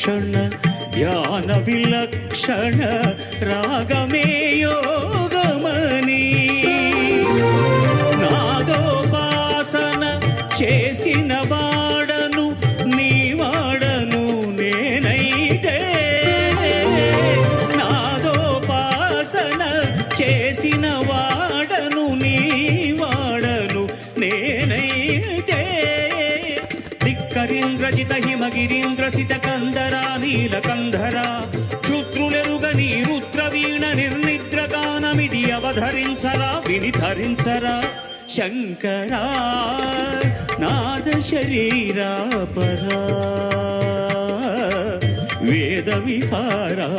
విలక్షణ ధ్యాన విలక్షణ రాగమే యోగమని నాదోపాసన చేసిన వాడను నీ వాడను నేనైతే నాదోపాసన చేసిన వాడను నీ వాడను నేనైతే ధిక్కరీంద్రజిత హిమగిరీంద్రసిత కందరా నీలకంధరా శూద్రులెరుగని రుద్రవీణ నిర్నిద్రగానమిది అవధరించరా వినిధరించరా శంకరా నాద శరీరా పరా వేద విహారా